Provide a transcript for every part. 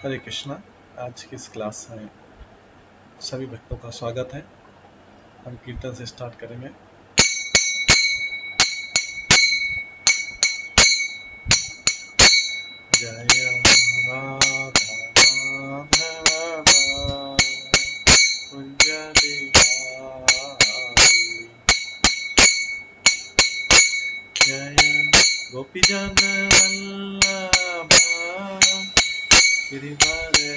हरे कृष्णा। आज की इस क्लास में सभी भक्तों का स्वागत है। हम कीर्तन से स्टार्ट करेंगे। जय राधा माधव कुंज बिहारी, जय गोपीजन वल्लभ गिरिवरधारी,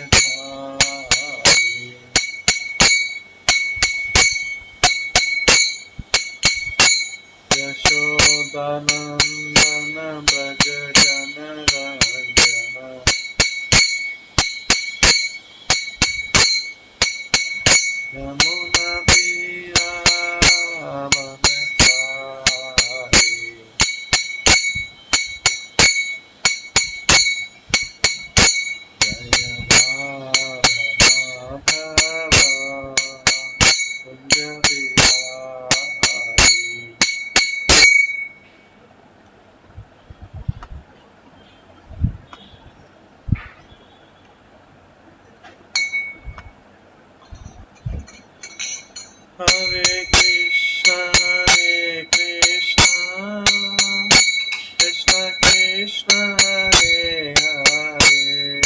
यशोदानंदन व्रज जनरंजन, यमुना तीरा वनचारी, जय राधा माधव कुंज बिहारी। हरे कृष्णा कृष्ण कृष्ण हरे हरे,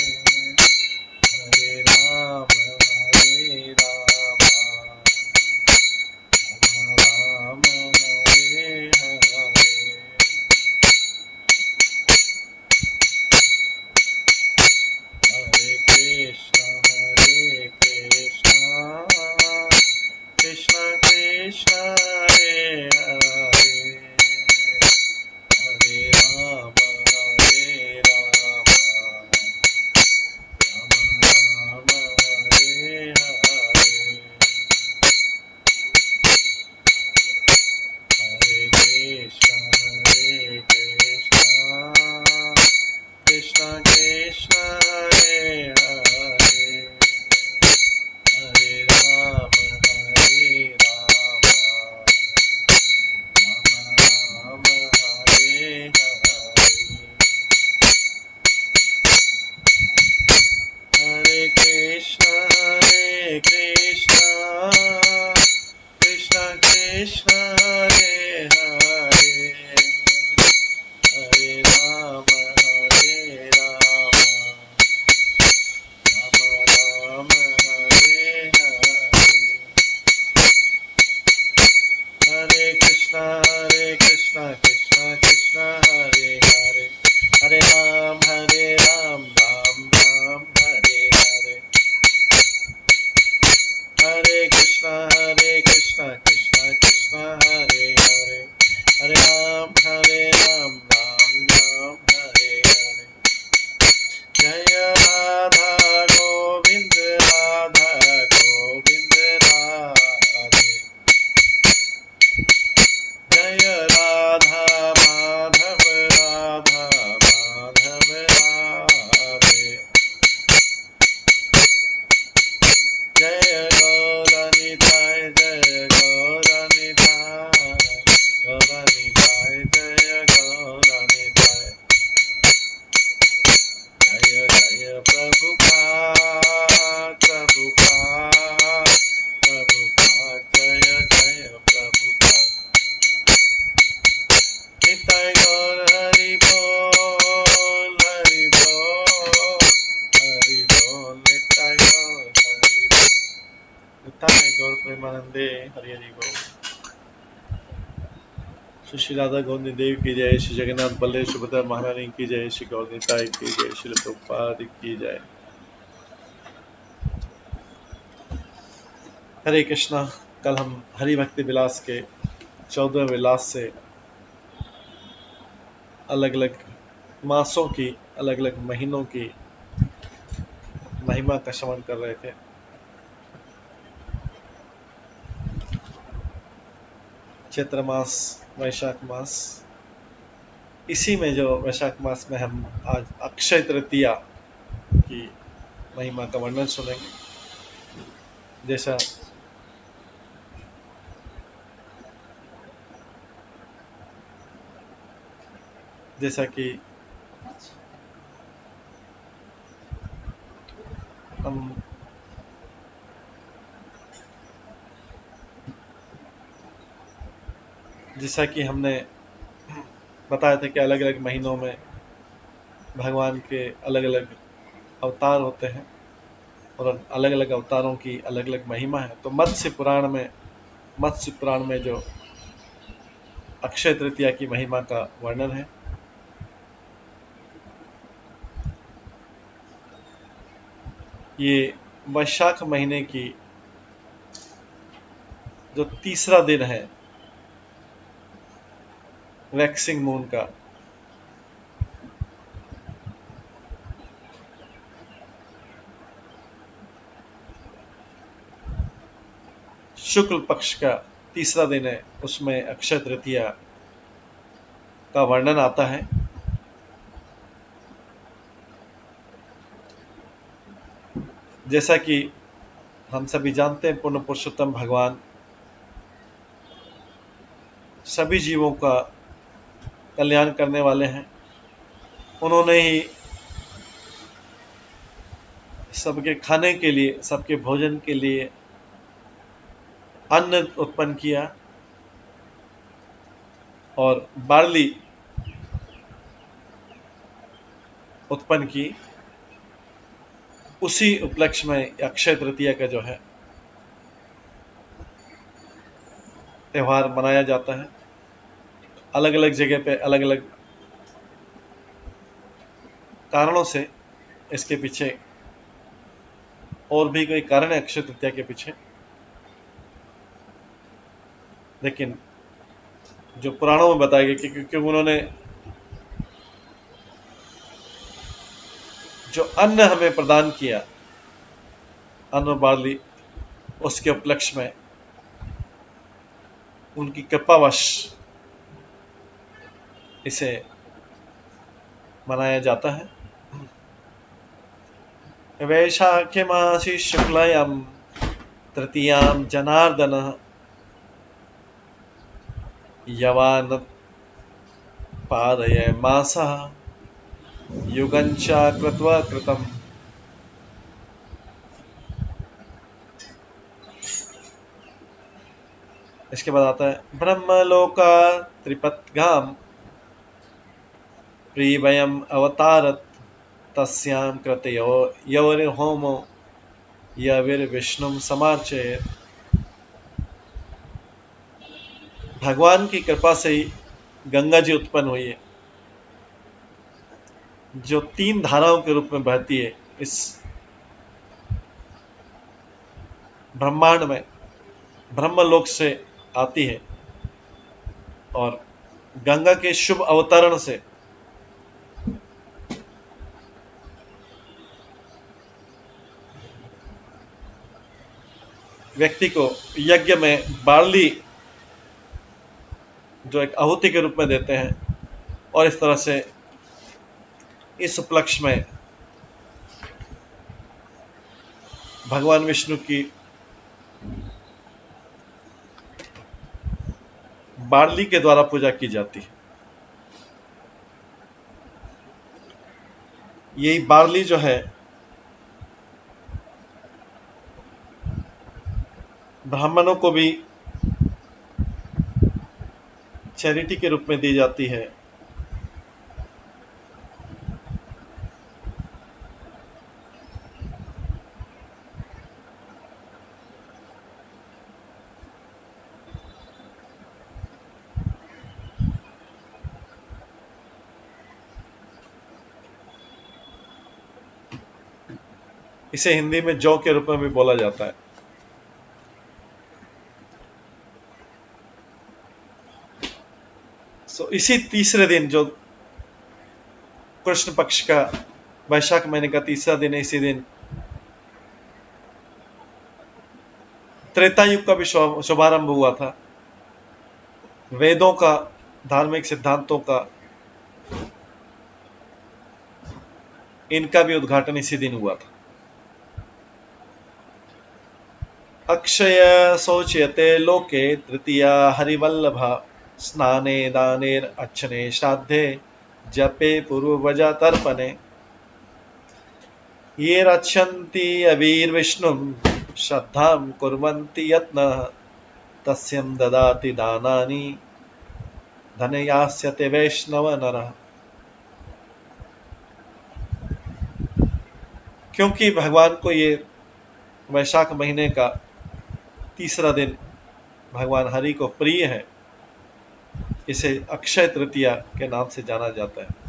हरे राम राम हरे हरे। हरे कृष्ण कृष्ण कृष्ण हरे हरे, हरे राम राम राम हरे हरे। हरे कृष्ण कृष्ण कृष्ण हरे हरे, हरे राम राम हरे हरे। हरे कृष्ण कृष्ण कृष्ण हरे हरे, हरे राम राम हरे हरे। हरे कृष्ण कृष्ण कृष्ण हरे हरे, हरे राम राम राम हरे हरे। हरे कृष्ण कृष्ण कृष्ण हरे हरे, हरे राम राम राम हरे हरे। जय राधा गोविंद राधे, जय राधा माधव राधे, जय गौरनिताय जय गौरनिताय, जय गौरनिताय। जय जय प्रभुपाद जय जय प्रभुपाद। निताय गौर हरि बोल निताय गौर हरि बोल, निताय गौर प्रेमानंदे हरि हरि बोल। श्री राधा गोविंद देव की जय, श्री जगन्नाथ बलदेव सुभद्रा महारानी की जय, श्री गौर निताय की जय, श्री प्रभुपाद की जय। हरे कृष्णा। कल हम हरि भक्ति विलास के 14वें विलास से अलग अलग मासों की, अलग अलग महीनों की महिमा का श्रवण कर रहे थे। चैत्र मास, वैशाख मास, इसी में जो वैशाख मास में हम आज अक्षय तृतीया की महिमा का वर्णन सुनेंगे। जैसा कि हम जैसा कि हमने बताया था कि अलग अलग महीनों में भगवान के अलग अलग अवतार होते हैं और अलग अलग अवतारों की अलग अलग महिमा है। तो मत्स्य पुराण में जो अक्षय तृतीया की महिमा का वर्णन है, ये वैशाख महीने की जो तीसरा दिन है वैक्सिंग मून का, शुक्ल पक्ष का तीसरा दिन है, उसमें अक्षय तृतीया का वर्णन आता है। जैसा कि हम सभी जानते हैं, पूर्ण पुरुषोत्तम भगवान सभी जीवों का कल्याण करने वाले हैं। उन्होंने ही सबके खाने के लिए, सबके भोजन के लिए अन्न उत्पन्न किया और बार्ली उत्पन्न की। उसी उपलक्ष्य में अक्षय तृतीया का जो है त्यौहार मनाया जाता है। अलग अलग जगह पे अलग अलग कारणों से इसके पीछे और भी कोई कारण है अक्षय तृतीया के पीछे, लेकिन जो पुराणों में बताया गया कि क्योंकि उन्होंने जो अन्न हमें प्रदान किया, अन्न बार्ली, उसके उपलक्ष्य में उनकी कृपावश इसे मनाया जाता है। वैशाखे मासी शुक्लायां तृतीयां जनार्दन यवान पादय मासः युगंच कृत्वा कृतम। इसके बाद आता है ब्रह्मलोका त्रिपत्गाम प्रियवयम अवतारत तस्यां कृतयो यवनिर्होमो यविर्विष्णुम समार्चयेत्। भगवान की कृपा से ही गंगा जी उत्पन्न हुई है, जो 3 धाराओं के रूप में बहती है इस ब्रह्मांड में, ब्रह्मलोक से आती है और गंगा के शुभ अवतरण से व्यक्ति को यज्ञ में बार्ली जो एक आहुति के रूप में देते हैं और इस तरह से इस उपलक्ष्य में भगवान विष्णु की बार्ली के द्वारा पूजा की जाती है। यही बार्ली जो है ब्राह्मणों को भी चैरिटी के रूप में दी जाती है। इसे हिंदी में जौ के रूप में भी बोला जाता है। इसी तीसरे दिन जो कृष्ण पक्ष का वैशाख महीने का तीसरा दिन है, इसी दिन त्रेता युग का भी शुभारंभ हुआ था। वेदों का, धार्मिक सिद्धांतों का, इनका भी उद्घाटन इसी दिन हुआ था। अक्षय शोच्यते लोके तृतीया हरिवल्लभा स्नाने दानेर अच्छने श्राद्धे जपे पूर्वजा तर्पणे। ये रक्षन्ति अवीर्विष्णुं श्रद्धां कुर्वन्ति यत्नः तस्यं ददाति दानानि धनयास्यते वैष्णव नरः। क्योंकि भगवान को ये वैशाख महीने का तीसरा दिन भगवान हरि को प्रिय है, इसे अक्षय तृतीया के नाम से जाना जाता है।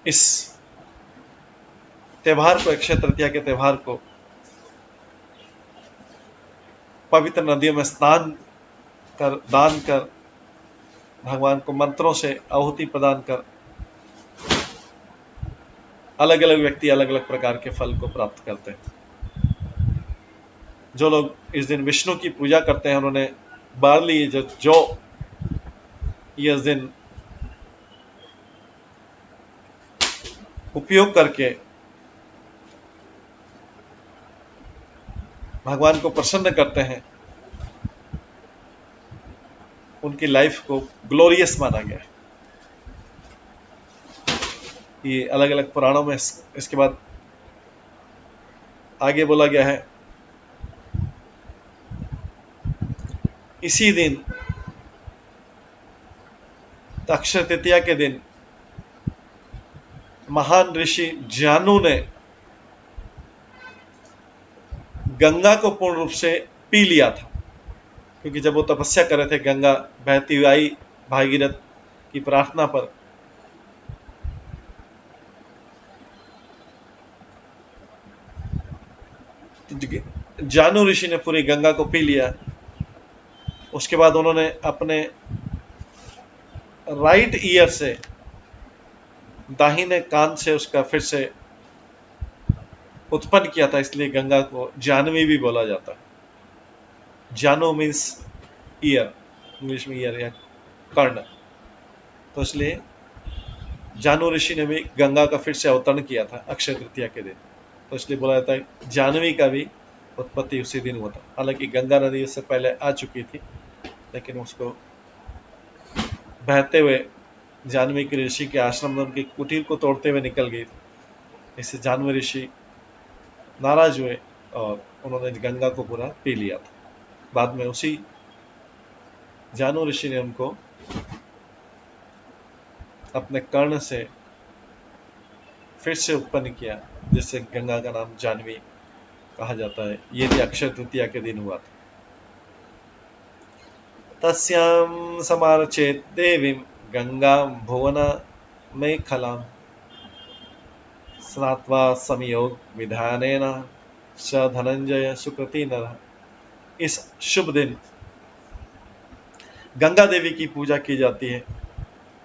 इस त्योहार को, अक्षय तृतीया के त्योहार को, पवित्र नदियों में स्नान कर, दान कर, भगवान को मंत्रों से आहुति प्रदान कर अलग अलग व्यक्ति अलग अलग प्रकार के फल को प्राप्त करते हैं। जो लोग इस दिन विष्णु की पूजा करते हैं, उन्होंने बार्ली जो ये इस दिन उपयोग करके भगवान को प्रसन्न करते हैं, उनकी लाइफ को ग्लोरियस माना गया है। ये अलग अलग पुराणों में इसके बाद आगे बोला गया है। इसी दिन, अक्षय तृतीया के दिन, महान ऋषि जानु ने गंगा को पूर्ण रूप से पी लिया था, क्योंकि जब वो तपस्या कर रहे थे, गंगा बहती हुई आई भागीरथ की प्रार्थना पर। जानु ऋषि ने पूरी गंगा को पी लिया। उसके बाद उन्होंने अपने राइट ईयर से, दाहिने कान से उसका फिर से उत्पन्न किया था, इसलिए गंगा को जानवी भी बोला जाता है। जानु मीन्स ईयर, इंग्लिश में ईयर या कर्ण, तो इसलिए जानु ऋषि ने भी गंगा का फिर से अवतरण किया था अक्षय तृतीया के दिन, तो इसलिए बोला जाता है जानवी का भी उत्पत्ति उसी दिन हुआ था। हालांकि गंगा नदी उससे पहले आ चुकी थी, लेकिन उसको बहते हुए जानवी के ऋषि के आश्रम में उनकी कुटीर को तोड़ते हुए निकल गई। इससे जानवी ऋषि नाराज हुए और उन्होंने गंगा को पूरा पी लिया था। बाद में उसी जानु ऋषि ने उनको अपने कर्ण से फिर से उत्पन्न किया, जिससे गंगा का नाम जानवी कहा जाता है। ये भी अक्षय तृतीया के दिन हुआ था। तस्यां समार्चेत देवीं गंगां भुवन मेखलां स्नात्वा संयोग विधानेन स धनंजय सुकृति नरः। इस शुभ दिन गंगा देवी की पूजा की जाती है,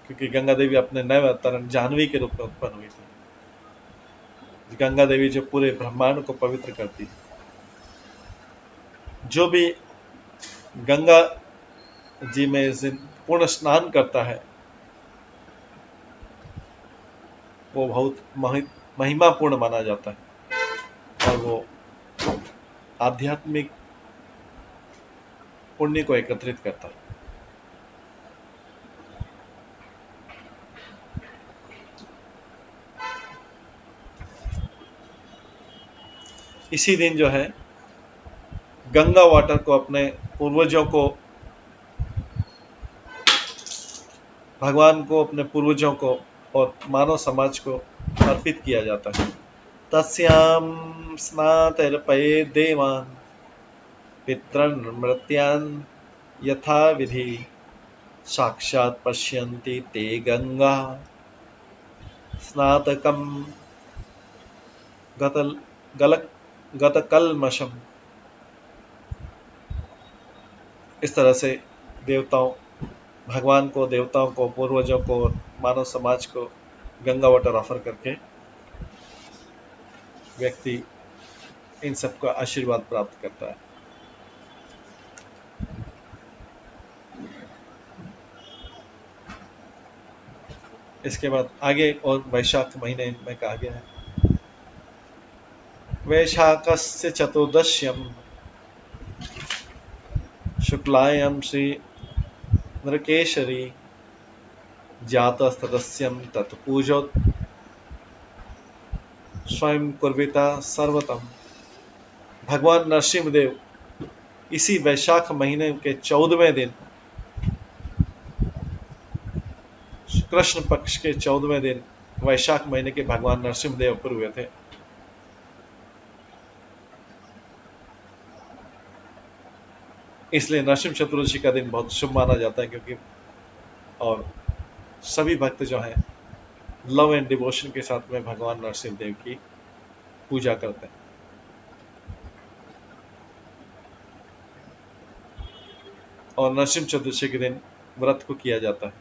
क्योंकि गंगा देवी अपने नए अवतरण जानवी के रूप में उत्पन्न हुई थी। गंगा देवी जो पूरे ब्रह्मांड को पवित्र करती है। जो भी गंगा जी में इस दिन पूर्ण स्नान करता है, वो बहुत महिमापूर्ण माना जाता है और वो आध्यात्मिक पुण्य को एकत्रित करता है। इसी दिन जो है गंगा वाटर को अपने पूर्वजों को, भगवान को, अपने पूर्वजों को और मानव समाज को अर्पित किया जाता है। तस्यां स्नातर्पये देवान् पितॄन् मर्त्यान् यथा विधि साक्षात् पश्यन्ति ते गंगा स्नातकं गतकल्मषम्। इस तरह से देवताओं, भगवान को, देवताओं को, पूर्वजों को, मानव समाज को गंगा वाटर ऑफर करके व्यक्ति इन सबका आशीर्वाद प्राप्त करता है। इसके बाद आगे और वैशाख महीने में कहा गया है, वैशाखस्य चतुर्दश्यं शुक्लायां श्री नृकेशरी जातस्तदस्यं तत्पूजोत स्वयं कुर्विता सर्वतम। भगवान नरसिंहदेव इसी वैशाख महीने के 14वें दिन, कृष्ण पक्ष के 14वें दिन वैशाख महीने के भगवान नरसिंहदेव पर हुए थे। इसलिए नरसिंह चतुर्दशी का दिन बहुत शुभ माना जाता है, क्योंकि और सभी भक्त जो हैं लव एंड डिवोशन के साथ में भगवान नरसिंह देव की पूजा करते हैं। और नरसिंह चतुर्दशी के दिन व्रत को किया जाता है।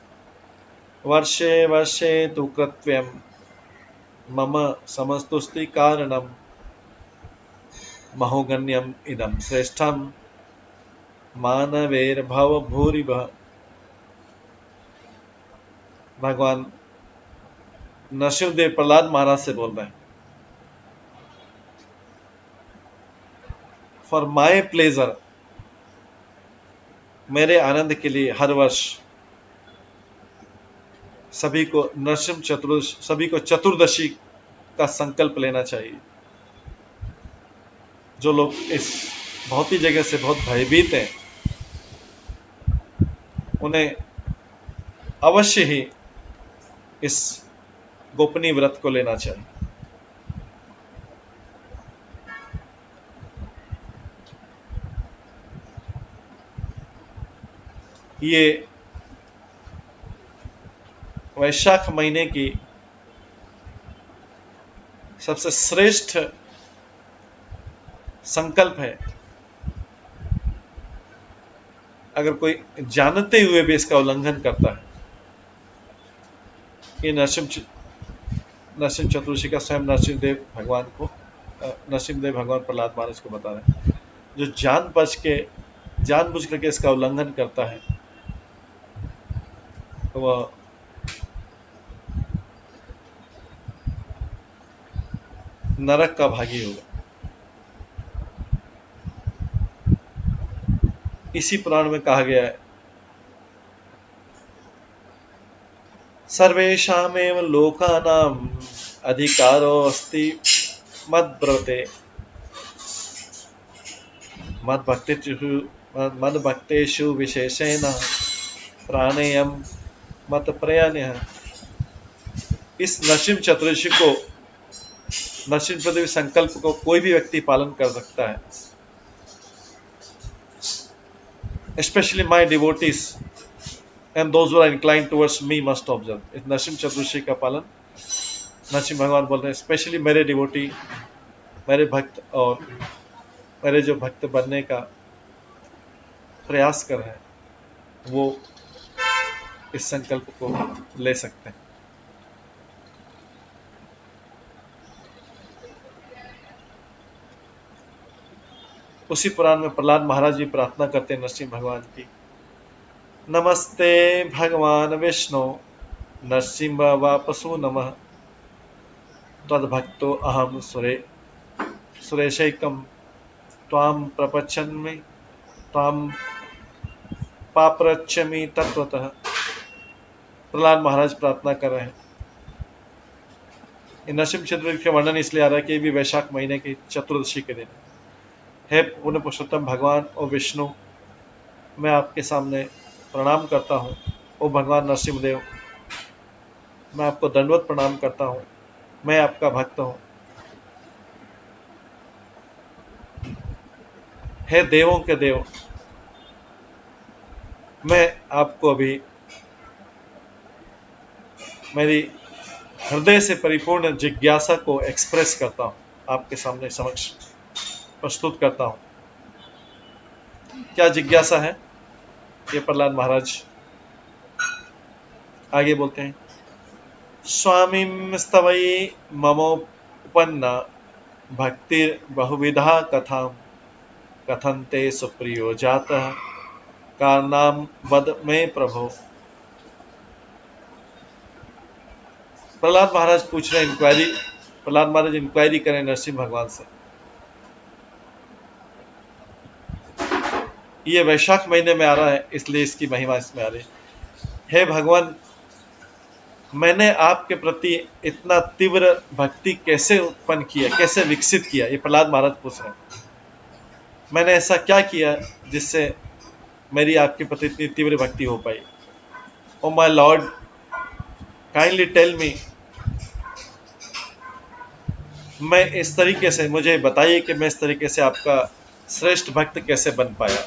वर्षे वर्षे तु कृत्यम मम समस्तुस्ति कारणम महोगण्यम इदम श्रेष्ठम मानवेर्भव भूरिभः। भगवान नरसिंहदेव प्रहलाद महाराज से बोल रहे हैं, फॉर माई प्लेजर, मेरे आनंद के लिए हर वर्ष सभी को चतुर्दशी का संकल्प लेना चाहिए। जो लोग इस भौतिक जगह से बहुत भयभीत हैं, उन्हें अवश्य ही इस गोपनीय व्रत को लेना चाहिए। ये वैशाख महीने की सबसे श्रेष्ठ संकल्प है। अगर कोई जानते हुए भी इसका उल्लंघन करता है, ये नरसिंह चतुर्दशी का स्वयं नरसिंहदेव भगवान प्रहलाद महाराज को बता रहे हैं, जो जानबूझ करके इसका उल्लंघन करता है, तो वह नरक का भागी होगा। इसी पुराण में कहा गया है, सर्वेषामेव लोकानां अधिकारो अस्ति मद्ब्रते मद्भक्तेषु विशेषेण प्राणेयम मत प्रयाण्यः। इस नरसिंह चतुर्दशी संकल्प को कोई भी व्यक्ति पालन कर सकता है। Especially my devotees and those who are inclined towards me must observe. इस नरसिंह चतुर्दशी का पालन नरसिंह भगवान बोल रहे हैं, स्पेशली मेरे डिवोटी, मेरे भक्त और मेरे जो भक्त बनने का प्रयास कर रहे हैं, वो इस संकल्प को ले सकते हैं। उसी पुराण में प्रहलाद महाराज जी प्रार्थना करते हैं नरसिंह भगवान की, नमस्ते भगवान विष्णु नरसिंह वापसु नमः तद्भक्तो अहम सुरेशैकम त्वाम प्रपच्छन्मि त्वाम पाप्रच्छमि तत्वतः। प्रहलाद महाराज प्रार्थना कर रहे हैं। नरसिंह चतुर्दशी का वर्णन इसलिए आ रहा है कि भी वैशाख महीने की चतुर्दशी के दिन है। पुण्य पुरुषोत्तम भगवान और विष्णु, मैं आपके सामने प्रणाम करता हूँ। ओ भगवान नरसिंहदेव, मैं आपको दंडवत प्रणाम करता हूँ। मैं आपका भक्त हूँ। हे देवों के देव, मैं आपको अभी मेरी हृदय से परिपूर्ण जिज्ञासा को एक्सप्रेस करता हूँ, आपके सामने समक्ष प्रस्तुत करता हूँ। क्या जिज्ञासा है? ये प्रहलाद महाराज आगे बोलते हैं, स्वामी स्तवई ममोपन्ना भक्तिर बहुविधा कथाम कथन्ते सुप्रियो जातः कारणाम वद में प्रभो। प्रहलाद महाराज पूछ रहे हैं, प्रहलाद महाराज इंक्वायरी करें नरसिंह भगवान से। ये वैशाख महीने में आ रहा है, इसलिए इसकी महिमा इसमें आ रही है। हे भगवान, मैंने आपके प्रति इतना तीव्र भक्ति कैसे उत्पन्न किया, कैसे विकसित किया, ये प्रहलाद महाराज पूछ रहे हैं। मैंने ऐसा क्या किया जिससे मेरी आपके प्रति इतनी तीव्र भक्ति हो पाई? Oh my lord, kindly tell me, मैं इस तरीके से, मुझे बताइए कि मैं इस तरीके से आपका श्रेष्ठ भक्त कैसे बन पाया।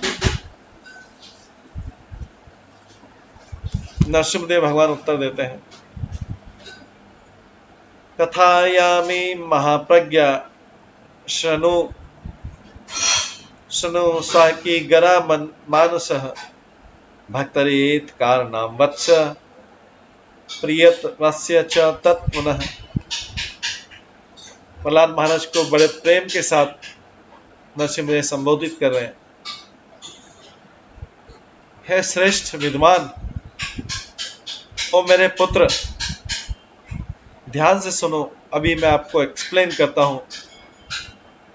नरसिंहदेव भगवान उत्तर देते हैं, कथायामि महाप्रज्ञा शृणु शृणु साकी गरा मानसः भक्तरेत कारणम वत्स प्रियतमस्य च तत्पुनः। प्रहलाद महाराज को बड़े प्रेम के साथ नरसिंहदेव संबोधित कर रहे हैं, हे श्रेष्ठ विद्वान, ओ मेरे पुत्र, ध्यान से सुनो, अभी मैं आपको एक्सप्लेन करता हूं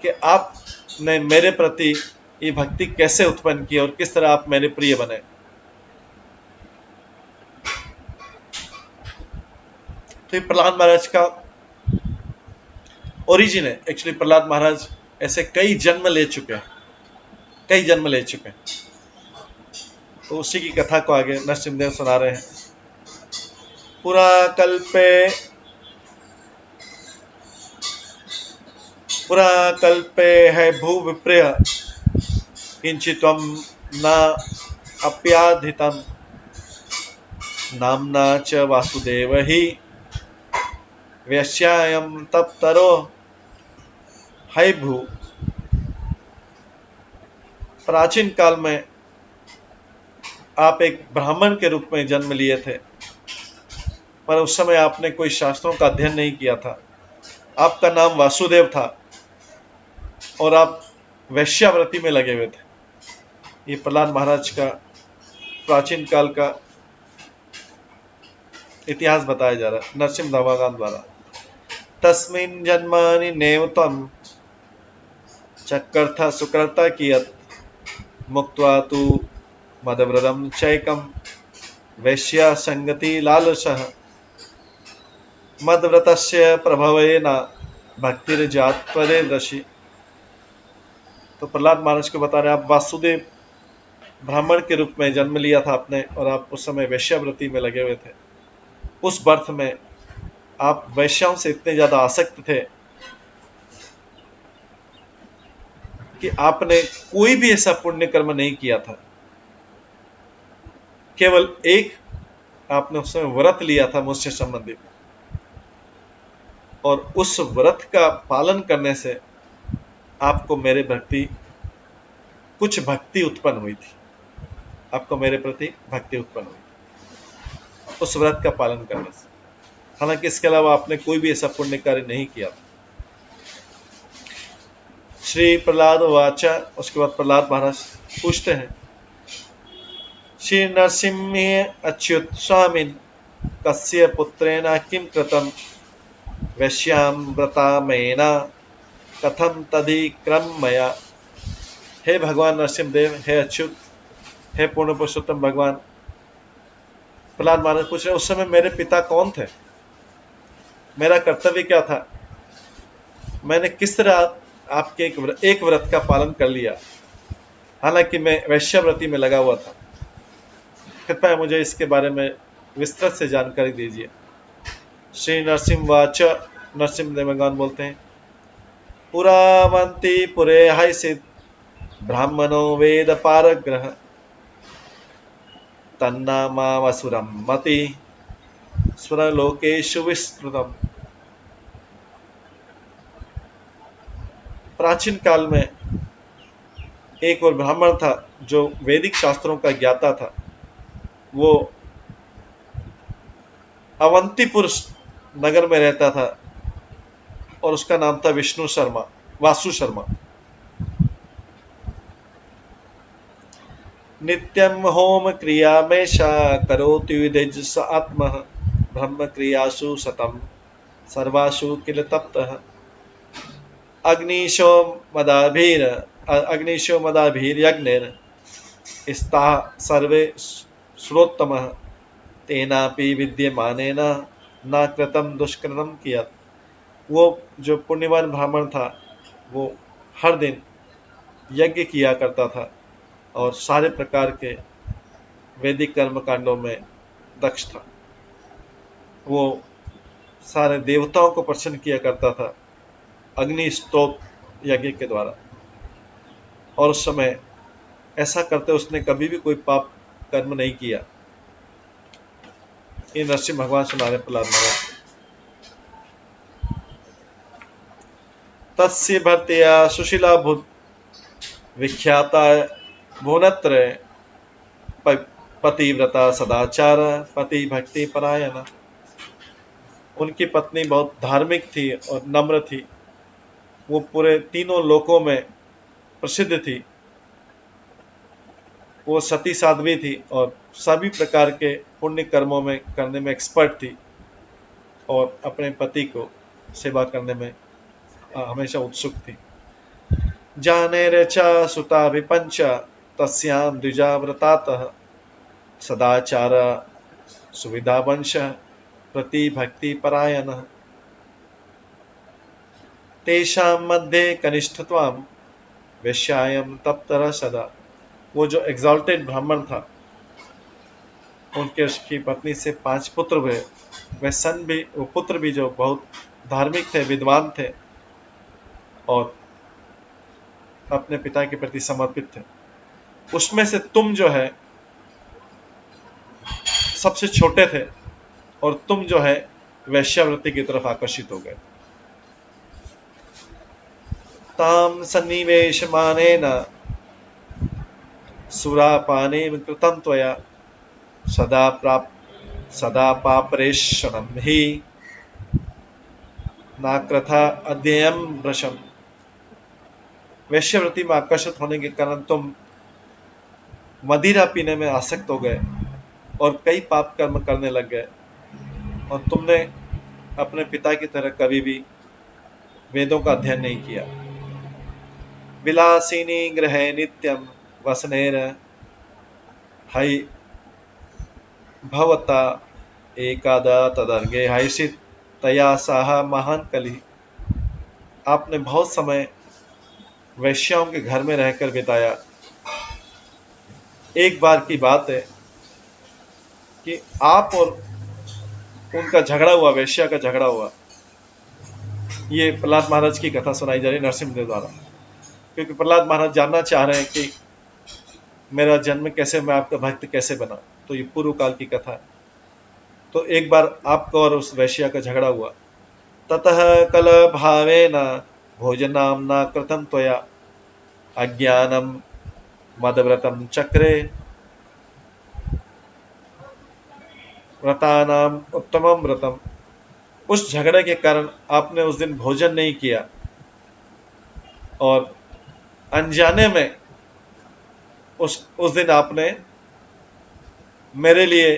कि आपने मेरे प्रति ये भक्ति कैसे उत्पन्न की और किस तरह आप मेरे प्रिय बने। तो ये प्रहलाद महाराज का ओरिजिन है। एक्चुअली प्रहलाद महाराज ऐसे कई जन्म ले चुके हैं, तो उसी की कथा को आगे नरसिंहदेव सुना रहे हैं। पुरा कल्पे है भू विप्रिय किंचित्वम न अप्याधितम नामना च वासुदेव ही वैश्यायम तप्तरो है भू। प्राचीन काल में आप एक ब्राह्मण के रूप में जन्म लिए थे, पर उस समय आपने कोई शास्त्रों का अध्ययन नहीं किया था। आपका नाम वासुदेव था और आप वैश्यावृत्ति में लगे हुए थे। ये प्रहलाद महाराज का प्राचीन काल का इतिहास बताया जा रहा है नरसिंह भगवान द्वारा। तस्मिन् जन्मानि नैव त्वं चक्रर्थ सुकृता कियत् मुक्त्वा तु मदव्रतं चैकं वैश्या संगति लालसः मदव्रतस्य प्रभवेन भक्तिर्जात्वरे दशि। तो प्रहलाद महाराज को बता रहे, आप वासुदेव ब्राह्मण के रूप में जन्म लिया था आपने, और आप उस समय वैश्यावृत्ति में लगे हुए थे। उस बर्थ में आप वैश्याओं से इतने ज्यादा आसक्त थे कि आपने कोई भी ऐसा पुण्य कर्म नहीं किया था। केवल एक आपने उस समय व्रत लिया था मुझसे संबंधित, और उस व्रत का पालन करने से आपको मेरे प्रति कुछ भक्ति उत्पन्न हुई थी, आपको मेरे प्रति भक्ति उत्पन्न हुई उस व्रत का पालन करने से। हालांकि इसके अलावा आपने कोई भी ऐसा पुण्य कार्य नहीं किया। श्री प्रहलाद वाचा, उसके बाद प्रहलाद महाराज पूछते हैं, श्री नरसिंह अच्युत स्वामिन् कस्य पुत्रेण किं कृतं वैश्यां व्रतामेना कथम तदिक्रमया। हे भगवान नरसिंहदेव, हे अच्युत, हे पूर्ण पुरुषोत्तम भगवान, प्रहलाद महाराज पूछ रहे, उस समय मेरे पिता कौन थे, मेरा कर्तव्य क्या था, मैंने किस तरह आपके एक व्रत का पालन कर लिया, हालांकि मैं वैश्यावृत्ति में लगा हुआ था। कृपया मुझे इसके बारे में विस्तृत से जानकारी दीजिए। श्री नरसिंह वाच, नरसिंहदेव भगवान बोलते हैं, पुरावंती पुरे हैसित ब्राह्मणो वेद पारग्रह तन्नामावसुरम मति स्वरलोकेषु विस्तृतम। प्राचीन काल में एक और ब्राह्मण था जो वैदिक शास्त्रों का ज्ञाता था। वो अवंतीपुर नगर में रहता था और उसका नाम था विष्णु शर्मा, वासु शर्मा। नित्यम होम क्रिया में करोति विदेज स आत्मा ब्रह्म क्रियासु सतम सर्वासु किल तप्तः अग्निशो मदाभिर्यज्ञेन स्ता सर्वे श्रोत्तमः तेनापि विद्यमानेन ना कृतम दुष्कृतम किया। वो जो पुण्यवान ब्राह्मण था वो हर दिन यज्ञ किया करता था और सारे प्रकार के वैदिक कर्म कांडों में दक्ष था। वो सारे देवताओं को प्रसन्न किया करता था अग्नि स्तोप यज्ञ के द्वारा। और उस समय ऐसा करते उसने कभी भी कोई पाप कर्म नहीं किया। ये नरसिंह भगवान सुना रहे प्रहलाद महाराज। तस्य भर्तया सुशीला भूत विख्याता भुवनत्र पतिव्रता सदाचार पति भक्ति परायण। उनकी पत्नी बहुत धार्मिक थी और नम्र थी। वो पूरे तीनों लोकों में प्रसिद्ध थी। वो सती साध्वी थी और सभी प्रकार के पुण्य कर्मों में करने में एक्सपर्ट थी और अपने पति को सेवा करने में हमेशा उत्सुक थी। जाने रचा सुता विपंच तस्याम द्विजाव्रतातः सदाचार सुविधा वंश प्रति भक्ति परायण। तेषां मध्ये कनिष्ठत्वं वैश्यायम तप्तर सदा। वो जो एग्जॉल्टेड ब्राह्मण था उनके उसकी पत्नी से 5 पुत्र हुए। वो पुत्र भी जो बहुत धार्मिक थे, विद्वान थे और अपने पिता के प्रति समर्पित थे। उसमें से तुम जो है सबसे छोटे थे और तुम जो है वैश्यावृत्ति की तरफ आकर्षित हो गए। ताम सन्निवेशमानेन सुरापाने कृतं त्वया सदा पापरेशनम ही नाकृथा अध्ययम भ्रशम। वैश्यवृत्ति में आकर्षित होने के कारण तुम मदिरा पीने में आसक्त हो गए और कई पाप कर्म करने लग गए और तुमने अपने पिता की तरह कभी भी वेदों का अध्ययन नहीं किया। विलासिनी गृहे नित्यम वसनेर हई भवता एकादा तदर्गे हयसित तया साहा महान कली। आपने बहुत समय वैश्याओं के घर में रहकर बिताया। एक बार की बात है कि आप और उनका झगड़ा हुआ, वैश्या का झगड़ा हुआ। ये प्रहलाद महाराज की कथा सुनाई जा रही नरसिंहदेव द्वारा, क्योंकि प्रहलाद महाराज जानना चाह रहे हैं कि मेरा जन्म कैसे, मैं आपका भक्त कैसे बना। तो ये पूर्व काल की कथा है। तो एक बार आपका और उस वैश्या का झगड़ा हुआ। ततः कल भावेन भोजनाम्ना कृतं त्वया अज्ञानम मदव्रतम चक्रे व्रतानाम उत्तमम व्रतम। उस झगड़े के कारण आपने उस दिन भोजन नहीं किया और अनजाने में उस दिन आपने मेरे लिए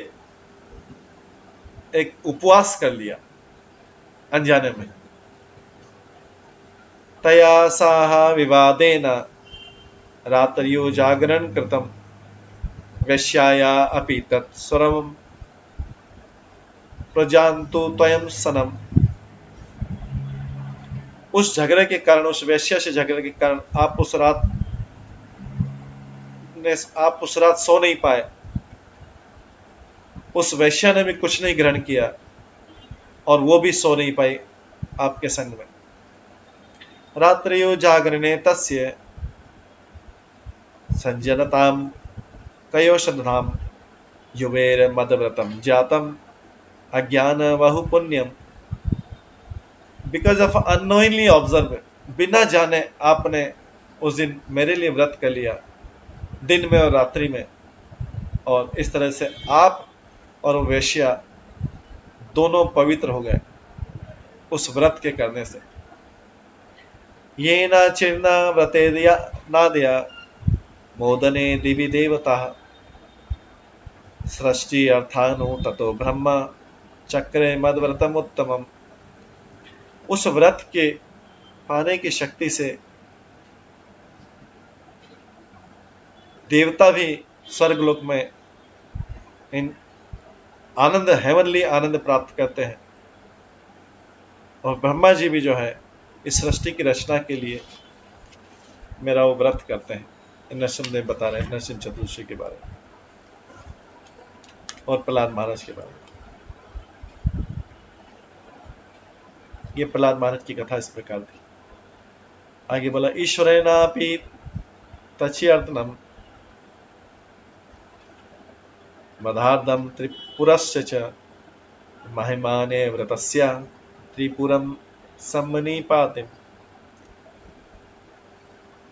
एक उपवास कर लिया अनजाने में। तया साहा विवादेन रात्रियो जागरण कृतम वैश्याया अपि तत्स्वरम प्रजान्तु त्वयं सनम। उस झगड़े के कारण, उस वैश्या से झगड़े के कारण आप उस रात सो नहीं पाए। उस वैश्या ने भी कुछ नहीं ग्रहण किया और वो भी सो नहीं पाई आपके संग में। रात्रियो जागरणे तस्य संजनताम कयोषधाम युवेर मदव्रतम जातम अज्ञान बहु Punyam. Because of unknowingly observe, बिना जाने आपने उस दिन मेरे लिए व्रत कर लिया दिन में और रात्रि में, और इस तरह से आप और वैश्या दोनों पवित्र हो गए उस व्रत के करने से। ये न चिरना व्रते नादया मोदने दिवि देवता सृष्टि अर्थानु ततो ब्रह्म चक्रे मदव्रतम उत्तमम। उस व्रत के पाने की शक्ति से देवता भी स्वर्गलोक में इन हेवनली आनंद प्राप्त करते हैं और ब्रह्मा जी भी जो है इस सृष्टि की रचना के लिए मेरा वो व्रत करते हैं। नरसिंहदेव बता रहे हैं नरसिंह चतुर्दशी के बारे में और प्रहलाद महाराज के बारे में। ये प्रहलाद महाराज की कथा इस प्रकार थी। आगे बोला, ईश्वरेणापि तच्यर्थनम वधार्धम त्रिपुरस्य च महिमाने व्रतस्य त्रिपुरम सम्मनीपातिम।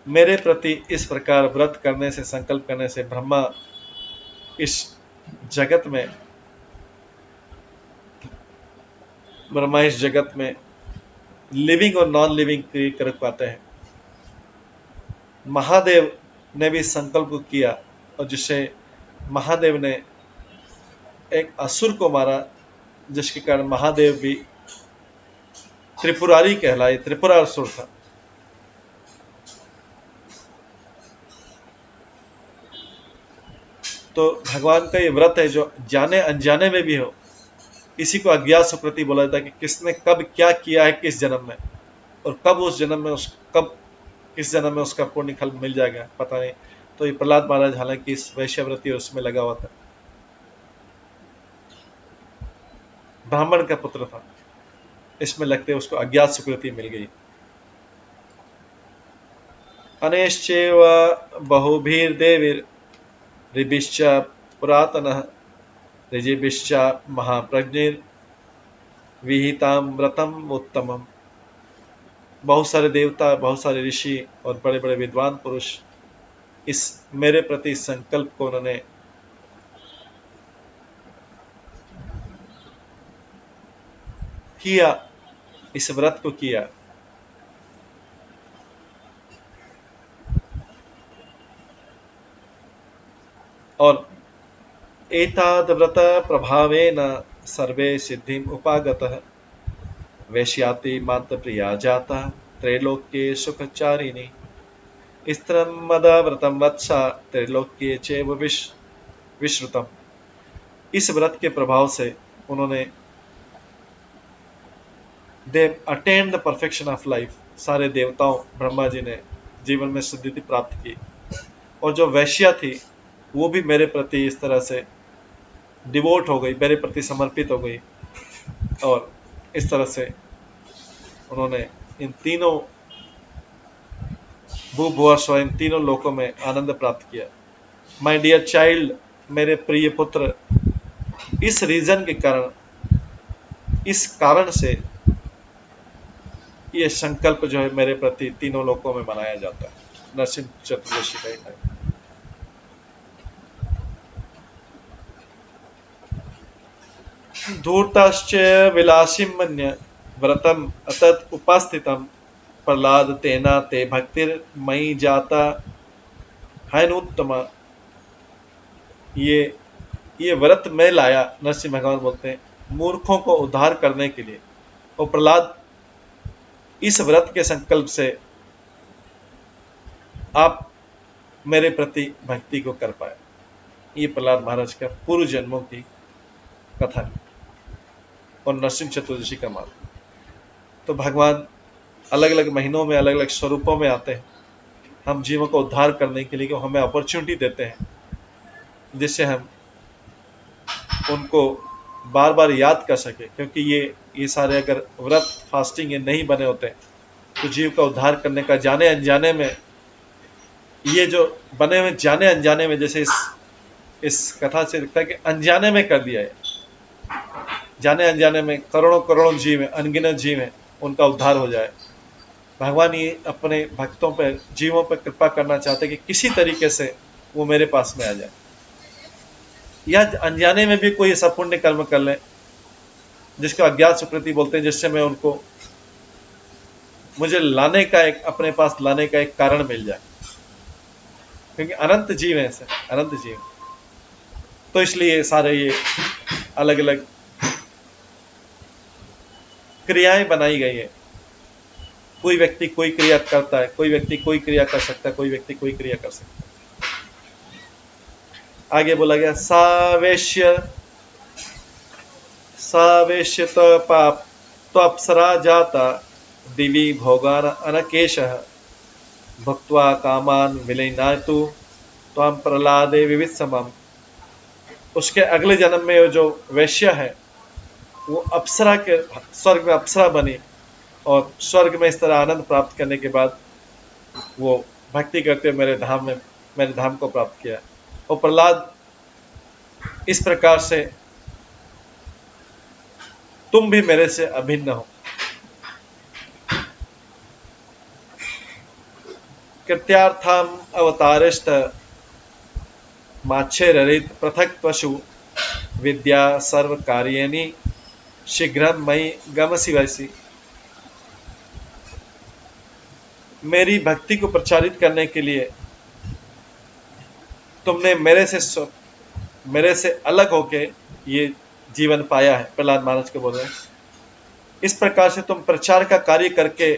मेरे प्रति इस प्रकार व्रत करने से, संकल्प करने से ब्रह्मा इस जगत में लिविंग और नॉन लिविंग क्रिएट कर पाते हैं। महादेव ने भी संकल्प किया और जिससे महादेव ने एक असुर को मारा, जिसके कारण महादेव भी त्रिपुरारी कहलाए, त्रिपुरा असुर था। तो भगवान का ये व्रत है जो जाने अनजाने में भी हो। इसी को अज्ञात सुकृति बोला जाता है कि किसने कब क्या किया है किस जन्म में, और कब उस जन्म में किस जन्म में उसका पुण्य फल मिल जाएगा पता नहीं। तो ये प्रहलाद महाराज हालांकि इस वैश्यव्रती और उसमें लगा हुआ था, ब्राह्मण का पुत्र था, इसमें लगते उसको अज्ञात सुकृति मिल गई। अनेश्चैव बहुभिर्देवीर्ऋभिश्च पुरातनः ऋजिभिश्च महाप्रज्ञैर्विहितामृतम् उत्तमम्। बहुत सारे देवता, बहुत सारे ऋषि और बड़े बड़े विद्वान पुरुष इस मेरे प्रति संकल्प को उन्होंने किया, इस व्रत को किया। और एताद व्रत प्रभावेन सर्वे सिद्धिम उपागतः वैश्याति मात्र प्रिया जाता त्रैलोक्ये सुखचारिणी स्त्रम मद व्रतम वत्सा त्रैलोक्ये चैव विश्रुतम। इस व्रत के प्रभाव से उन्होंने they attain the perfection of life. सारे देवताओं, ब्रह्मा जी ने जीवन में सिद्धि प्राप्त की। और जो वैश्या थी वो भी मेरे प्रति इस तरह से डिवोट हो गई, मेरे प्रति समर्पित हो गई, और इस तरह से उन्होंने इन तीनों भूभुवस्व, इन तीनों लोकों में आनंद प्राप्त किया। माय डियर चाइल्ड, मेरे प्रिय पुत्र, इस रीजन के कारण, इस कारण से ये संकल्प जो है मेरे प्रति तीनों लोकों में मनाया जाता है। नरसिंह चतुर्दशी का टाइम। धूर्ताश्च विलासिम मन्य व्रतम अतत उपस्थितम प्रहलाद तेना ते भक्तिर्मयी जाता हैनुत्तमा। ये व्रत मैं लाया, नरसिंह भगवान बोलते हैं, मूर्खों को उद्धार करने के लिए। और प्रहलाद इस व्रत के संकल्प से आप मेरे प्रति भक्ति को कर पाए। ये प्रहलाद महाराज का पूर्व जन्मों की कथा है और नरसिंह चतुर्दशी का मार्ग। तो भगवान अलग अलग महीनों में अलग अलग स्वरूपों में आते हैं हम जीवों को उद्धार करने के लिए, हमें अपॉर्चुनिटी देते हैं जिससे हम उनको बार बार याद कर सके। क्योंकि ये सारे अगर व्रत, फास्टिंग ये नहीं बने होते तो जीव का उद्धार करने का जाने अनजाने में, ये जो बने हुए जाने अनजाने में, जैसे इस कथा से दिखता है कि अनजाने में कर दिया है। जाने अनजाने में करोड़ों करोड़ों जीव हैं, अनगिनत जीव हैं, उनका उद्धार हो जाए। भगवान ये अपने भक्तों पर, जीवों पर कृपा करना चाहते हैं कि किसी तरीके से वो मेरे पास में आ जाए, या अनजाने में भी कोई ऐसा पुण्य कर्म कर ले जिसको अज्ञात सुकृति बोलते हैं, जिससे मैं उनको, मुझे लाने का एक, अपने पास लाने का एक कारण मिल जाए। क्योंकि अनंत जीव है, ऐसे अनंत जीव। तो इसलिए सारे ये अलग अलग क्रियाएं बनाई गई है। कोई व्यक्ति कोई क्रिया करता है, कोई व्यक्ति कोई क्रिया कर सकता है, कोई व्यक्ति कोई क्रिया कर सकता है। आगे बोला गया, सावेश्य पाप तो अप्सरा जाता दिवि भोगान अनकेशः भुक्त्वा कामान विलीनातु त्वां प्रहलादे विवित्समम्। उसके अगले जन्म में जो वैश्य है वो अप्सरा के स्वर्ग में अप्सरा बनी और स्वर्ग में इस तरह आनंद प्राप्त करने के बाद वो भक्ति करते हुए मेरे धाम को प्राप्त किया। और प्रहलाद इस प्रकार से तुम भी मेरे से अभिन्न हो। कृत्यार्थम अवतारिष्ट माच्छेरित पृथक पशु विद्या सर्व कार्येनि शीघ्रम मई गमसी वैसी। मेरी भक्ति को प्रचारित करने के लिए तुमने मेरे से अलग होके ये जीवन पाया है। प्रहलाद महाराज को बोल रहे हैं इस प्रकार से तुम प्रचार का कार्य करके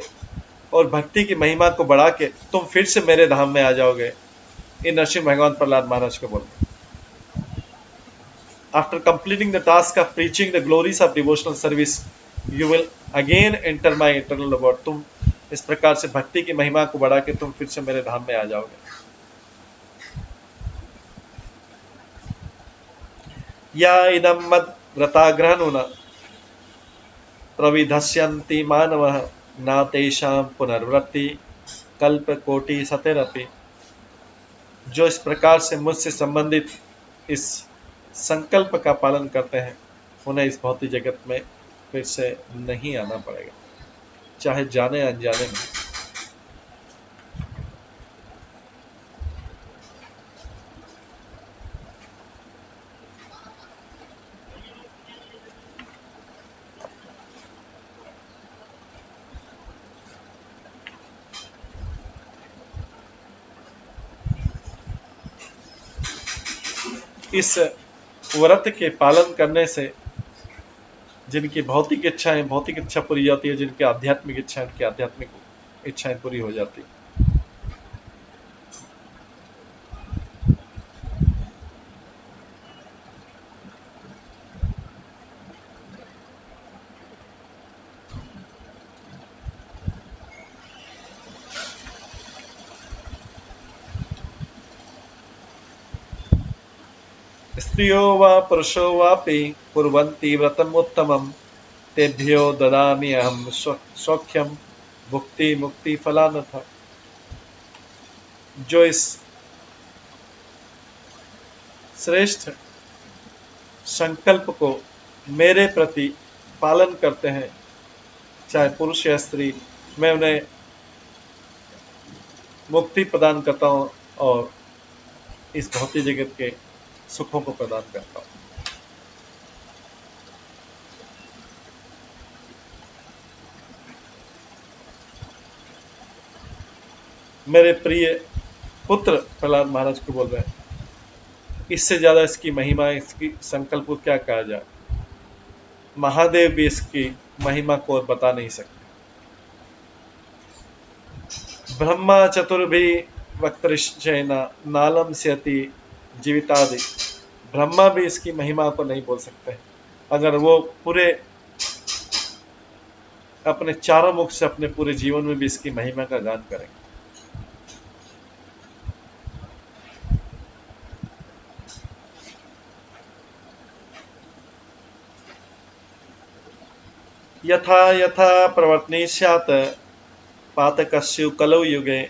और भक्ति की महिमा को बढ़ा के तुम फिर से मेरे धाम में आ जाओगे। ये नरसिंह भगवान प्रहलाद महाराज को बोलते हैं। After completing the task of preaching the glories of devotional service, you will again enter my eternal abode. तुम इस प्रकार से भक्ति की महिमा को बढ़ा के तुम फिर से मेरे धाम में आ जाओगे। या इदं मद व्रताग्रहणुना प्रविधस्यन्ति मानवः न तेषां पुनर्वृत्ति कल्पकोटि सतेरपि। जो इस प्रकार से मुझसे संबंधित इस संकल्प का पालन करते हैं उन्हें इस भौतिक जगत में फिर से नहीं आना पड़ेगा, चाहे जाने अनजाने में। इस व्रत के पालन करने से जिनकी भौतिक इच्छा पूरी जाती है, जिनकी आध्यात्मिक इच्छा उनकी आध्यात्मिक इच्छाएं पूरी हो जाती है। स्त्रियो वा पुरुषो वापि कुर्वन्ति व्रतम् उत्तमम् तेभ्यो ददामि अहं सौख्यम भुक्ति मुक्ति फलानथ। जो इस श्रेष्ठ संकल्प को मेरे प्रति पालन करते हैं, चाहे पुरुष या स्त्री, मैं उन्हें मुक्ति प्रदान करता हूँ और इस भौतिक जगत के सुखों को प्रदान करता हूँ। मेरे प्रिय पुत्र प्रहलाद महाराज को बोल रहे हैं, इससे ज्यादा इसकी महिमा, इसकी संकल्प को क्या कहा जाए। महादेव भी इसकी महिमा को और बता नहीं सकते। ब्रह्मा चतुर्भि वक्तृश्चैन नालम स्यति जीवितादि। ब्रह्मा भी इसकी महिमा को नहीं बोल सकते। अगर वो पूरे अपने चारों मुख से अपने पूरे जीवन में भी इसकी महिमा का गान करेंगे। यथा यथा प्रवर्तनीष्यात् पातकस्यु कलौ युगे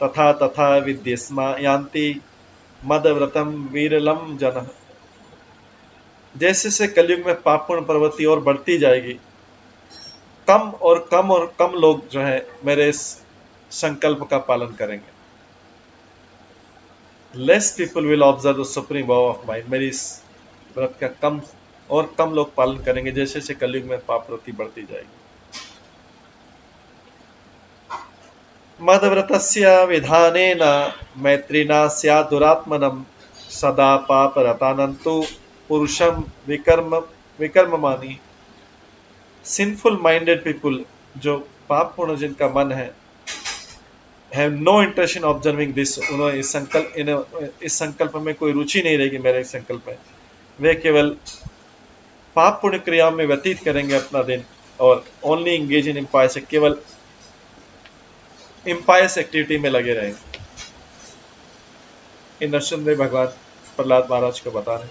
तथा तथा विद्यस्मा यान्ति मदव्रतम वीरलम जनः। जैसे से कलयुग में पापपूर्ण प्रवृत्ति और बढ़ती जाएगी, कम और कम लोग जो है मेरे इस संकल्प का पालन करेंगे। Less people will observe the supreme law of mind. मेरी इस व्रत का कम और कम लोग पालन करेंगे जैसे से कलयुग में पाप प्रवृत्ति बढ़ती जाएगी। मदव्रतस्य विधानेन मैत्रिणा स्यात् दुरात्मनं सदा पापरतानन्तु पुरुषम विकर्ममानी। सिंफुल माइंडेड पीपुल, जो पापपूर्ण जिनका मन है, have no interest in observing this. उन्हें इस संकल्प में कोई रुचि नहीं रहेगी। मेरे संकल्प में वे केवल पाप पुण्य क्रियाओं में व्यतीत करेंगे अपना दिन और ओनली इंगेज इन इम्पायस, केवल इम्पायस एक्टिविटी में लगे रहेंगे। इन नरसिंहदेव भगवान प्रहलाद महाराज को बता रहे,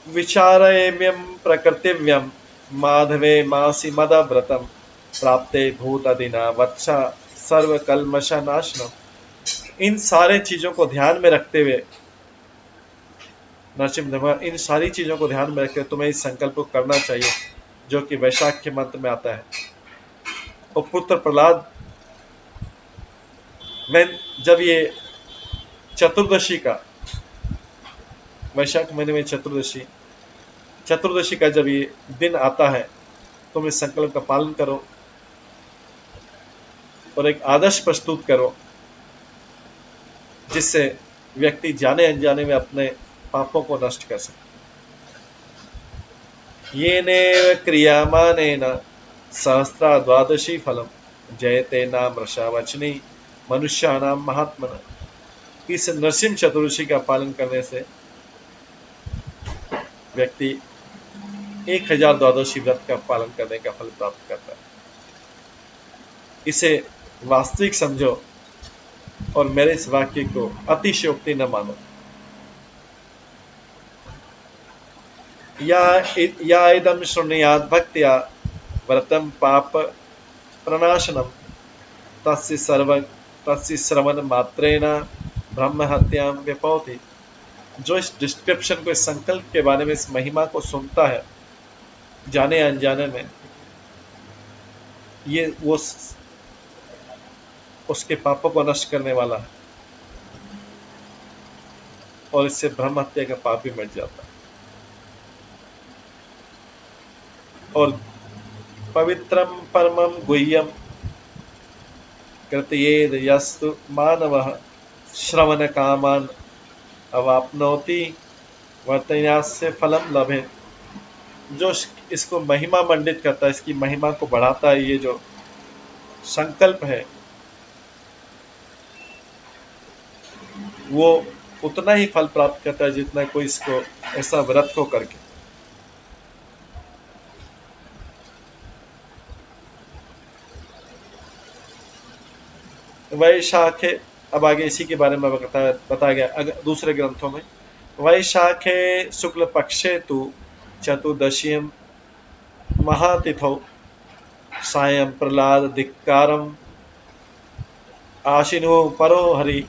विचारयम्यम प्रकृतिव्यम माधवे मासी मदव्रतम प्राप्ते भूतदिना वत्सा सर्व कलमशा नाशनम। इन सारे चीजों को ध्यान में रखते हुए नरसिंह, इन सारी चीजों को ध्यान में रखकर तुम्हें इस संकल्प को करना चाहिए जो कि वैशाख के मंत्र में आता है। और पुत्र प्रहलाद में जब ये चतुर्दशी का, वैशाख महीने में चतुर्दशी का जब ये दिन आता है, तुम इस संकल्प का पालन करो और एक आदर्श प्रस्तुत करो जिससे व्यक्ति जाने अनजाने में अपने पापों को नष्ट कर सके। येनेव क्रियामानेन सहस्रा द्वादशी फलम जयते नाम वृषावचनी मनुष्याणाम महात्मना। इस नरसिंह चतुर्दशी का पालन करने से व्यक्ति 1000 द्वादशी व्रत का पालन करने का फल प्राप्त करता है। इसे वास्तविक समझो और मेरे इस वाक्य को अतिशयोक्ति न मानो। या इदं शृणुयात् भक्त्या व्रतं पाप प्रणाशनम तस्य श्रवण मात्रेण ब्रह्म हत्यां व्यपौति। जो इस डिस्क्रिप्शन को, इस संकल्प के बारे में, इस महिमा को सुनता है जाने अनजाने में, ये वो उसके पापों को नष्ट करने वाला है और इससे ब्रह्म हत्या का पाप भी मिट जाता है। और पवित्रम परमम गुह्यम कृतयेद यस्तु मानवः श्रवण कामान अवाप्नोति वर्तन्यास्य फलम लभे। जो इसको महिमा मंडित करता है, इसकी महिमा को बढ़ाता है, ये जो संकल्प है वो उतना ही फल प्राप्त करता है जितना कोई इसको ऐसा व्रत को करके। वैशाखे, अब आगे इसी के बारे में बताया गया दूसरे ग्रंथों में। वैशाखे शुक्ल पक्षे तु चतुर्दशीयम महातिथौ सायं प्रहलाद धिक्कारम आशिनो परो हरि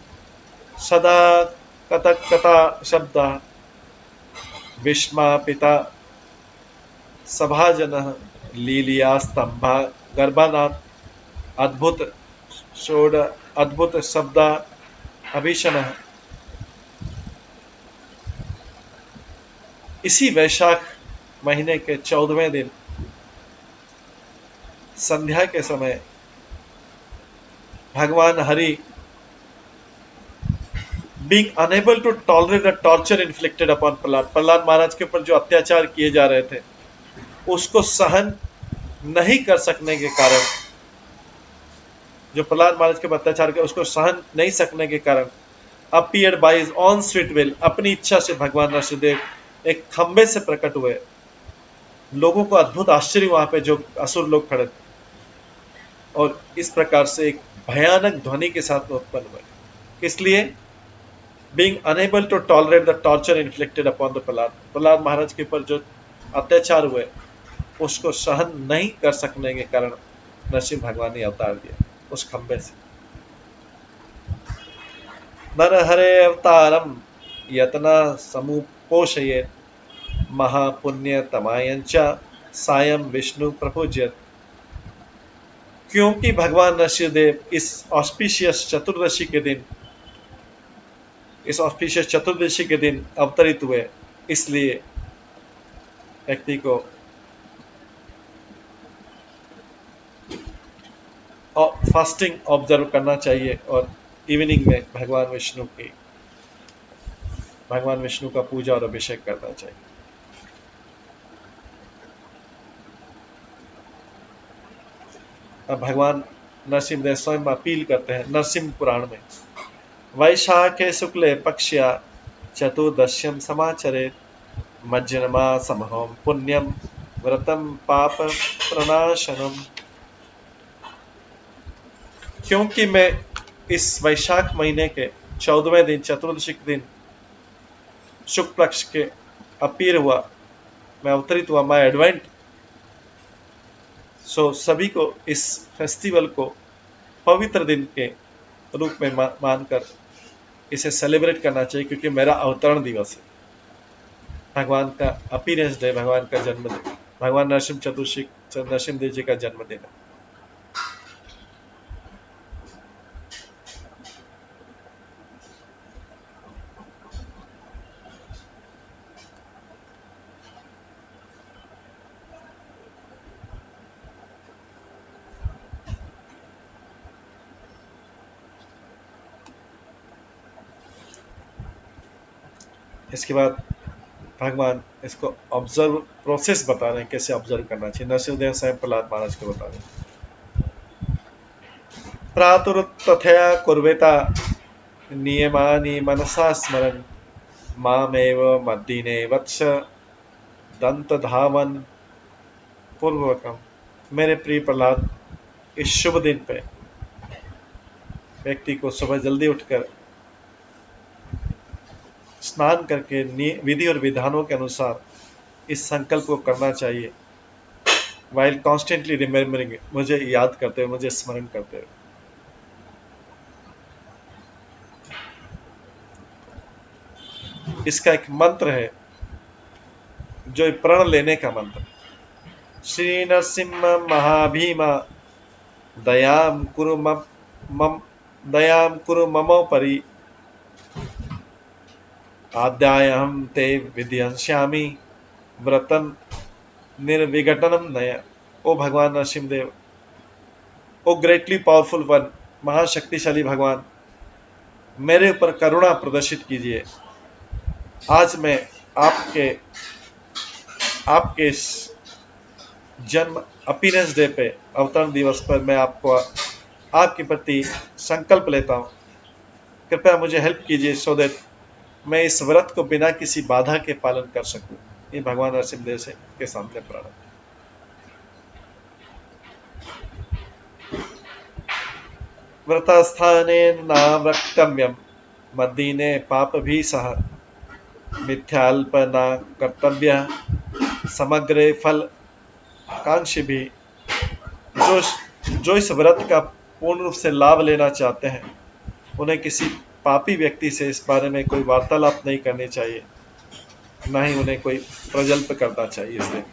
सदा कथा शब्द विस्मा पिता सभाजन लीलिया स्तंभा गर्भनाथ अद्भुत शब्द अभीषण। इसी वैशाख महीने के 14वें दिन संध्या के समय भगवान Hari, being unable to tolerate the torture inflicted upon Prahlad महाराज के ऊपर जो अत्याचार किए जा रहे थे उसको सहन नहीं कर सकने के कारण, जो प्रहलाद महाराज के ऊपर अत्याचार किया उसको सहन नहीं सकने के कारण appeared by his own sweet will, अपनी इच्छा से भगवान नरसिंहदेव एक खंबे से प्रकट हुए। लोगों को अद्भुत आश्चर्य वहां पे जो असुर लोग खड़े थे, और इस प्रकार से एक भयानक ध्वनि के साथ उत्पन्न हुए। इसलिए being unable to tolerate the torture inflicted upon the Prahlad महाराज के ऊपर जो अत्याचार हुए उसको सहन नहीं कर सकने के कारण नरसिंह भगवान ने अवतार दिया उस खंबे से। नरहरे अवतारम यतना समुपोषये महापुण्य तमायंच सायं विष्णु प्रपूज्यत। क्योंकि भगवान नरसिंहदेव इस ऑस्पिशियस चतुर्दशी के दिन अवतरित हुए, इसलिए व्यक्ति को फास्टिंग ऑब्जर्व करना चाहिए और इवनिंग में भगवान विष्णु का पूजा और अभिषेक करना चाहिए। अब भगवान नरसिंहदेव स्वयं अपील करते हैं नरसिंह पुराण में, वैशाखे शुक्ले पक्ष्या चतुर्दश्यम समाचरे मज्जनमा समहम पुण्यम व्रतम पाप प्रणाशनम। क्योंकि मैं इस वैशाख महीने के 14वें दिन चतुर्दशी के दिन शुक्ल पक्ष के अपीर हुआ, मैं अवतरित हुआ, मैं एडवेंट। सो सभी को इस फेस्टिवल को पवित्र दिन के रूप में मानकर इसे सेलिब्रेट करना चाहिए, क्योंकि मेरा अवतरण दिवस है, भगवान का अपीयरेंस डे, भगवान का जन्मदिन, भगवान नरसिंह चतुर्दशी, नरसिंह देव जी का जन्मदिन है। इसके बाद भगवान इसको ऑब्जर्व प्रोसेस बता रहे हैं, कैसे ऑब्जर्व करना चाहिए। नरसिंहदेव स्वयं प्रहलाद महाराज को बता रहे हैं। प्रातुरुत्थया कुर्वेता नियमानि मनसा स्मरन् मामेव मद्दिने वत्स दंत धावन पूर्वकम। मेरे प्रिय प्रहलाद, इस शुभ दिन पे व्यक्ति को सुबह जल्दी उठकर स्नान करके विधि और विधानों के अनुसार इस संकल्प को करना चाहिए, वाइल कॉन्स्टेंटली रिमेम्बरिंग, मुझे याद करते हुए, मुझे स्मरण करते हुए। इसका एक मंत्र है जो प्रण लेने का मंत्र। श्री नरसिंह महाभीमा दयाम कुरु दयाम कुरु ममोपरि आद्यायहं ते विद्यंस्यामि व्रतन निर्विघटनम नया। ओ भगवान नरसिंहदेव, ओ ग्रेटली पावरफुल वन, महाशक्तिशाली भगवान, मेरे ऊपर करुणा प्रदर्शित कीजिए। आज मैं आपके इस जन्म अपीयरेंस डे पे, अवतरण दिवस पर, मैं आपके प्रति संकल्प लेता हूँ। कृपया मुझे हेल्प कीजिए सो दैट मैं इस व्रत को बिना किसी बाधा के पालन कर सकूं। ये भगवान नरसिंहदेव से के सामने प्रार्थना। व्रतस्थाने न वक्तव्यम मद्दीने पाप भी सह मिथ्याल्प न कर्तव्य समग्रे फल कांक्षी भी। जो इस व्रत का पूर्ण रूप से लाभ लेना चाहते हैं, उन्हें किसी पापी व्यक्ति से इस बारे में कोई वार्तालाप नहीं करनी चाहिए, न ही उन्हें कोई प्रजल्प करना चाहिए। इसलिए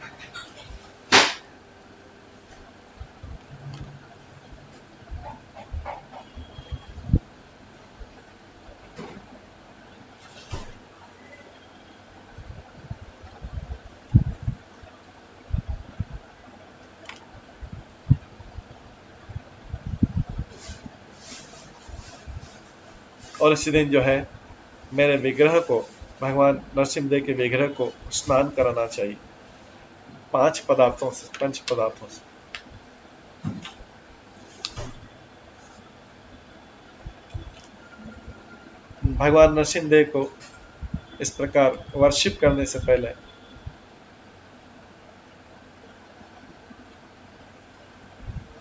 और इसी दिन जो है, मेरे विग्रह को, भगवान नरसिंहदेव के विग्रह को स्नान कराना चाहिए 5 पदार्थों से, पंच पदार्थों से। भगवान नरसिंहदेव को इस प्रकार वर्शिप करने से पहले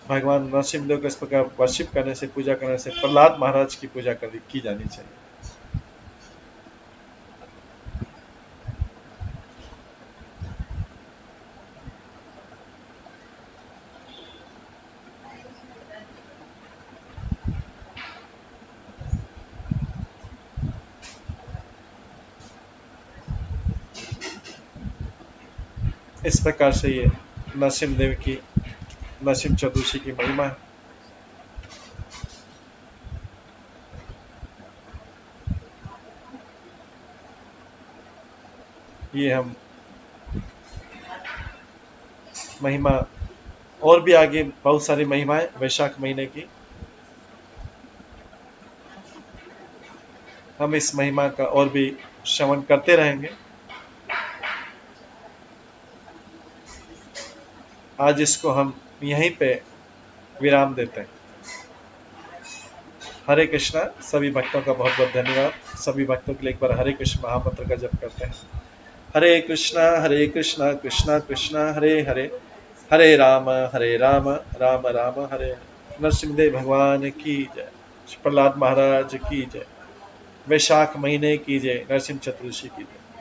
भगवान नरसिंहदेव को इस प्रकार वर्शिप करने से, पूजा करने से प्रहलाद महाराज की पूजा की जानी चाहिए। इस प्रकार से ये नरसिंहदेव की, नरसिंह चतुर्दशी की महिमा है। ये हम महिमा, और भी आगे बहुत सारी महिमाएं वैशाख महीने की, हम इस महिमा का और भी श्रवण करते रहेंगे। आज इसको हम यहीं पे विराम देते हैं। हरे कृष्णा। सभी भक्तों का बहुत बहुत धन्यवाद। सभी भक्तों के लिए एक बार हरे कृष्ण महामंत्र का जप करते हैं। हरे कृष्णा कृष्णा कृष्णा हरे हरे, हरे राम राम राम हरे हरे। नरसिंहदेव भगवान की जय। प्रहलाद महाराज की जय। वैशाख महीने की जय। नरसिंह चतुर्दशी की जय।